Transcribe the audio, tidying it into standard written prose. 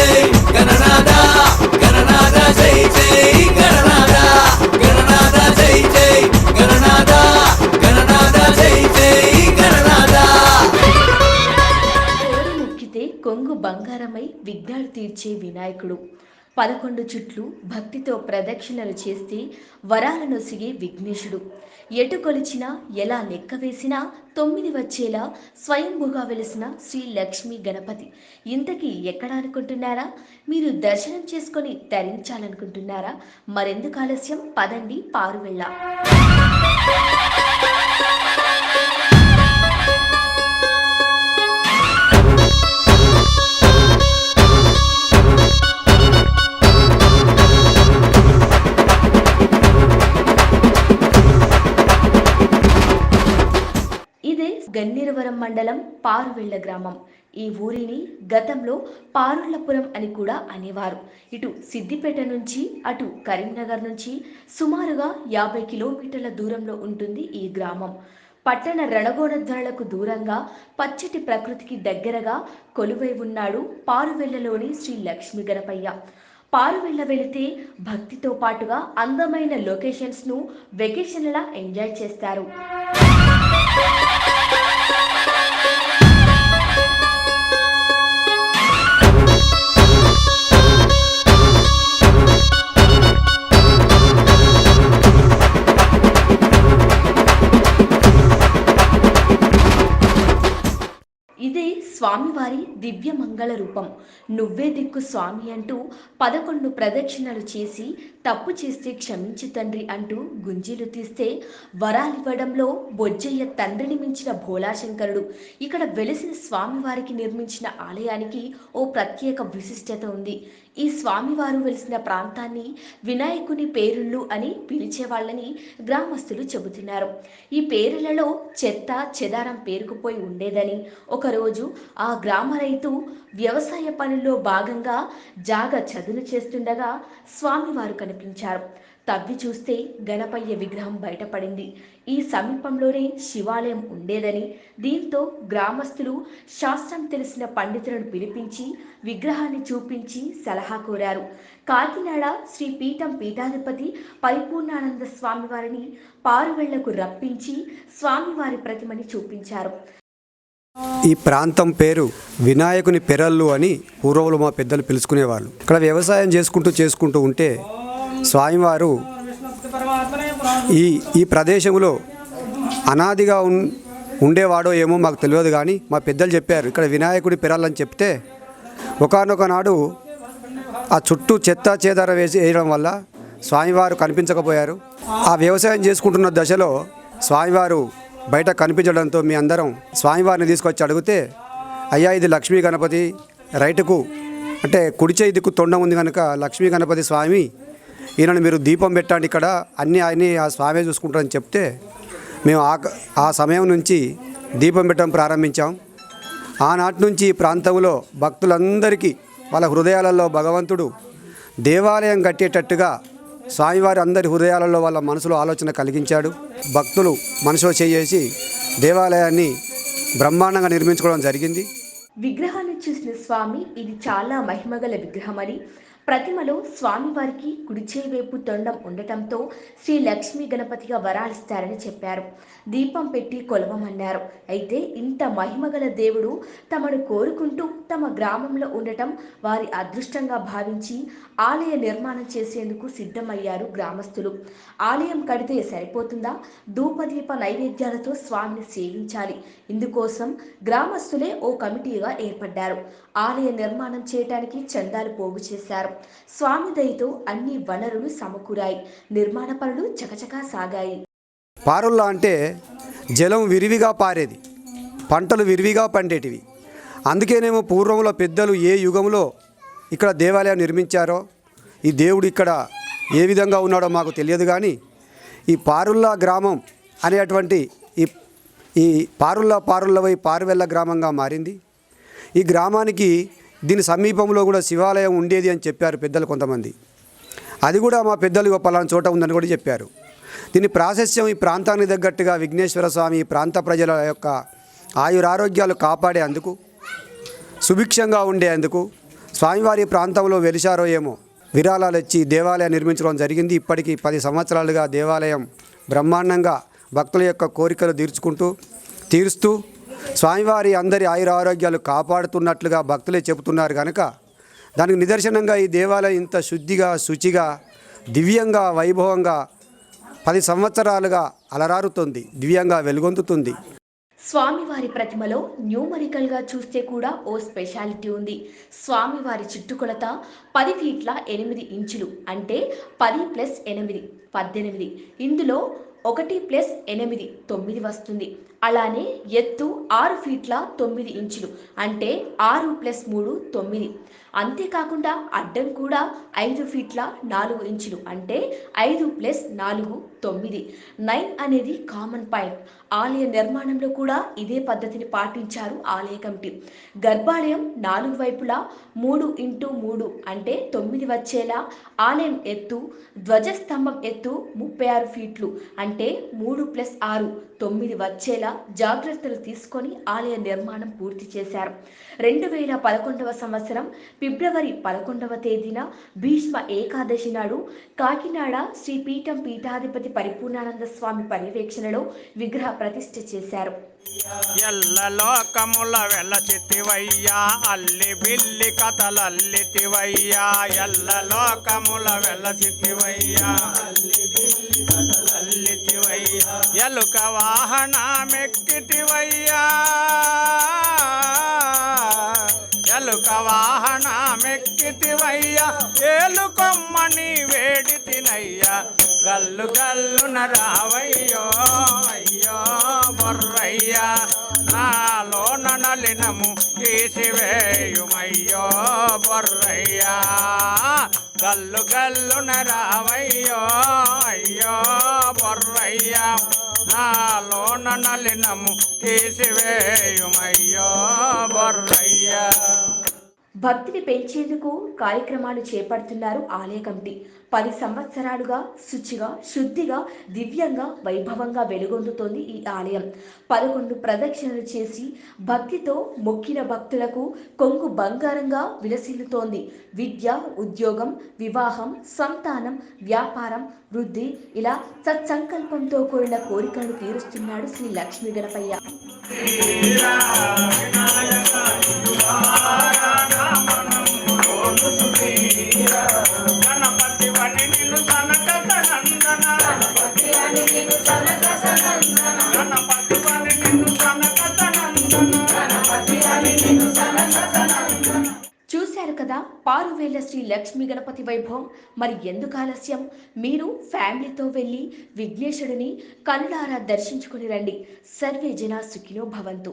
జై గణనాథ గణనాథ జై జై గణనాథ గణనాథ జై జై గణనాథ గణనాథ జై జై గణనాథ. కోడి ముక్కితే కొంగు బంగారమై విఘ్నాలు తీర్చే వినాయకుడు. 11 చుట్లు భక్తితో ప్రదక్షిణలు చేస్తే వరాలను సిగే విఘ్నేశుడు. ఎటు కొలిచినా ఎలా లెక్క వేసినా 9 వచ్చేలా స్వయంభుగా వెలిసిన శ్రీ లక్ష్మీ గణపతి. ఇంతకీ ఎక్కడ అనుకుంటున్నారా? మీరు దర్శనం చేసుకొని తరించాలనుకుంటున్నారా? మరెందుకు ఆలస్యం, పదండి పారువెళ్ళ. గన్నిరవరం మండలం పారువెళ్ల గ్రామం. ఈ ఊరిని గతంలో పారుళ్లపురం అని కూడా అనేవారు. ఇటు సిద్దిపేట నుంచి అటు కరీంనగర్ నుంచి సుమారుగా 50 కిలోమీటర్ల దూరంలో ఉంటుంది ఈ గ్రామం. పట్టణ రణగోణధ్వనులకు దూరంగా పచ్చటి ప్రకృతికి దగ్గరగా కొలువై ఉన్నాడు పారువెళ్లలోని శ్రీ లక్ష్మీ గణపయ్య. పారువెళ్ల వెళితే భక్తితో పాటుగా అందమైన లొకేషన్స్ను వెకేషన్లా ఎంజాయ్ చేస్తారు. ఇదే స్వామివారి దివ్య మంగళ రూపం. నువ్వే దిక్కు స్వామి అంటూ 11 ప్రదక్షిణలు చేసి తప్పు చేస్తే క్షమించు తండ్రి అంటూ గుంజీలు తీస్తే వరాలివ్వడంలో బొజ్జయ్య తండ్రిని మించిన భోళాశంకరుడు. ఇక్కడ వెలిసిన స్వామివారికి నిర్మించిన ఆలయానికి ఓ ప్రత్యేక విశిష్టత ఉంది. ఈ స్వామివారు వెలిసిన ప్రాంతాన్ని వినాయకుని పేరుళ్ళు అని పిలిచేవాళ్ళని గ్రామస్తులు చెబుతున్నారు. ఈ పేరులలో చెత్త చెదారం పేరుకుపోయి ఉండేదని, ఒకరోజు ఆ గ్రామ రైతు వ్యవసాయ పనుల్లో భాగంగా జాగ చదును చేస్తుండగా స్వామివారు కనిపించారు. తవ్వి చూస్తే గణపయ్య విగ్రహం బయటపడింది. ఈ సమీపంలోనే శివాలయం ఉండేదని, దీంతో గ్రామస్తులు శాస్త్రం తెలిసిన పండితులను పిలిపించి విగ్రహాన్ని చూపించి సలహా కోరారు. కాకినాడ శ్రీ పీఠం పీఠాధిపతి పరిపూర్ణానంద స్వామివారిని పారువెళ్లకు రప్పించి స్వామివారి ప్రతిమని చూపించారు. ఈ ప్రాంతం పేరు వినాయకుని పెరళ్ళు అని పూర్వములు మా పెద్దలు పిలుచుకునేవాళ్ళు. ఇక్కడ వ్యవసాయం చేసుకుంటూ ఉంటే స్వామివారు ఈ ప్రదేశంలో అనాదిగా ఉండేవాడో ఏమో మాకు తెలియదు, కానీ మా పెద్దలు చెప్పారు ఇక్కడ వినాయకుడి పెరళ్ళని చెప్తే ఒకానొక నాడు ఆ చుట్టూ చెత్త చేదార వేయడం వల్ల స్వామివారు కనిపించకపోయారు. ఆ వ్యవసాయం చేసుకుంటున్న దశలో స్వామివారు బయట కనిపించడంతో మీ అందరం స్వామివారిని తీసుకొచ్చి అడిగితే, అయ్యా ఇది లక్ష్మీ గణపతి, రైటుకు అంటే కుడి చేయి దిక్కు తొండం ఉంది కనుక లక్ష్మీ గణపతి స్వామి, ఈయనను మీరు దీపం పెట్టండి, ఇక్కడ అన్నీ ఆ స్వామి చూసుకుంటారని చెప్తే మేము ఆ సమయం నుంచి దీపం పెట్టడం ప్రారంభించాం. ఆనాటి నుంచి ఈ ప్రాంతంలో భక్తులందరికీ వాళ్ళ హృదయాలలో భగవంతుడు దేవాలయం కట్టేటట్టుగా స్వామివారి అందరి హృదయాలలో వాళ్ళ మనసులో ఆలోచన కలిగించాడు. భక్తులు మనసులో చేసి దేవాలయాన్ని బ్రహ్మాండంగా నిర్మించుకోవడం జరిగింది. విగ్రహాన్ని చూసిన స్వామి ఇది చాలా మహిమగల విగ్రహమని, ప్రతిమలో స్వామివారికి కుడిచేయి వైపు తొండం ఉండటంతో శ్రీ లక్ష్మీ గణపతిగా వరాలిస్తారని చెప్పారు. దీపం పెట్టి కొలవమన్నారు. అయితే ఇంత మహిమగల దేవుడు తమను కోరుకుంటూ తమ గ్రామంలో ఉండటం వారి అదృష్టంగా భావించి ఆలయ నిర్మాణం చేసేందుకు సిద్ధమయ్యారు గ్రామస్తులు. ఆలయం కడితే సరిపోతుందా? ధూపదీప నైవేద్యాలతో స్వామిని సేవించాలి. ఇందుకోసం గ్రామస్తులే ఓ కమిటీగా ఏర్పడ్డారు. ఆలయ నిర్మాణం చేయడానికి చందాలు పోగు చేశారు. స్వామి దయతో అన్ని వనరులు సమకూరాయి. నిర్మాణ పనులు చకచకా సాగాయి. పారుల్లా అంటే జలం విరివిగా పారేది, పంటలు విరివిగా పండేటివి. అందుకేనేమో పూర్వంలో పెద్దలు ఏ యుగంలో ఇక్కడ దేవాలయం నిర్మించారో, ఈ దేవుడు ఇక్కడ ఏ విధంగా ఉన్నాడో మాకు తెలియదు, కానీ ఈ పారుల్లా గ్రామం అనేటువంటి ఈ పారుల్లవై పారువెల్ల గ్రామంగా మారింది. ఈ గ్రామానికి దీని సమీపంలో కూడా శివాలయం ఉండేది అని చెప్పారు పెద్దలు కొంతమంది. అది కూడా మా పెద్దలు పలానా చోట ఉందని కూడా చెప్పారు. దీని ప్రాశస్యం ఈ ప్రాంతానికి తగ్గట్టుగా విఘ్నేశ్వర స్వామి ఈ ప్రాంత ప్రజల యొక్క ఆయురారోగ్యాలు కాపాడేందుకు, సుభిక్షంగా ఉండేందుకు, స్వామివారి ప్రాంతంలో వెలిశారో ఏమో విరాళాలు ఇచ్చి దేవాలయం నిర్మించడం జరిగింది. ఇప్పటికీ 10 సంవత్సరాలుగా దేవాలయం బ్రహ్మాండంగా భక్తుల యొక్క కోరికలు తీరుస్తూ స్వామివారి అందరి ఆయురారోగ్యాలు కాపాడుతున్నట్లుగా భక్తులే చెబుతున్నారు కనుక దానికి నిదర్శనంగా ఈ దేవాలయం ఇంత శుద్ధిగా శుచిగా దివ్యంగా వైభవంగా 10 సంవత్సరాలుగా అలరారుతుంది, దివ్యంగా వెలుగొందుతుంది. స్వామివారి ప్రతిమలో న్యూమరికల్గా చూస్తే కూడా ఓ స్పెషాలిటీ ఉంది. స్వామివారి చుట్టుకొలత 10 ఫీట్ల 8 ఇంచులు, అంటే 10 + 8 18. ఇందులో 1 + 8 9 వస్తుంది. అలానే ఎత్తు 6 ఫీట్ల 9 ఇంచులు, అంటే 6 + 3 9. అంతేకాకుండా అడ్డం కూడా 5 ఫీట్ల 4 ఇంచులు, అంటే 5 + 4 9. 9 అనేది కామన్ పాయింట్. ఆలయ నిర్మాణంలో కూడా ఇదే పద్ధతిని పాటించారు ఆలయ కమిటీ. గర్భాలయం 4 వైపులా 3 × 3 అంటే 9 వచ్చేలా, ఆలయం ఎత్తు, ధ్వజస్తంభం ఎత్తు 36 ఫీట్లు, అంటే 3 + 6 9 వచ్చేలా జాగ్రత్తలు తీసుకొని ఆలయ నిర్మాణం పూర్తి చేశారు. 2011వ సంవత్సరం ఫిబ్రవరి 11వ తేదీన భీష్మ ఏకాదశి నాడు కాకినాడ శ్రీ పీఠాధిపతి పరిపూర్ణానంద స్వామి పర్యవేక్షణలో విగ్రహ ప్రతిష్ఠ చేశారు. ఎల్లలోకముల వెలచితివయ్యా, అల్లి బిల్లి కథలల్లితివయ్యా. ఎల్లలోకముల వెలచితివయ్యా, అల్లితివయ్యా. ఎలుక వాహనమెక్కితివయ్యా, ఎలుక వాహనమెక్కితివయ్యా. ఏలుకొమ్మని వేడి తినయ్యా, గల్లు గల్లున రావయ్యో అయ్యో బొర్రయ్యా. నాలోన నలినము తీసివేయుమయ్యో బొర్రయ్యా, గల్లు గల్లున రావయ్యో అయ్యో బొర్రయ్యా. నాలోన నలినము తీసివేయుమయ్యో బొర్రయ్యా. భక్తిని పెంచేందుకు కార్యక్రమాలు చేపడుతున్నారు ఆలయ కమిటీ. 10 సంవత్సరాలుగా శుచిగా, శుద్ధిగా, దివ్యంగా, వైభవంగా వెలుగొందుతోంది ఈ ఆలయం. 11 ప్రదక్షిణలు చేసి భక్తితో మొక్కిన భక్తులకు కొంగు బంగారంగా విలసిల్లుతోంది. విద్య, ఉద్యోగం, వివాహం, సంతానం, వ్యాపారం, వృద్ధి, ఇలా సత్సంకల్పంతో కూడిన కోరికలను తీరుస్తున్నాడు శ్రీ లక్ష్మీ గణపయ్య. చూశారు కదా పారువేళ్ల శ్రీ లక్ష్మీ గణపతి వైభవం. మరి ఎందుకు ఆలస్యం? మీరు ఫ్యామిలీతో వెళ్ళి విఘ్నేశుడిని కనులారా దర్శించుకుని రండి. సర్వే జనా సుఖినో భవంతు.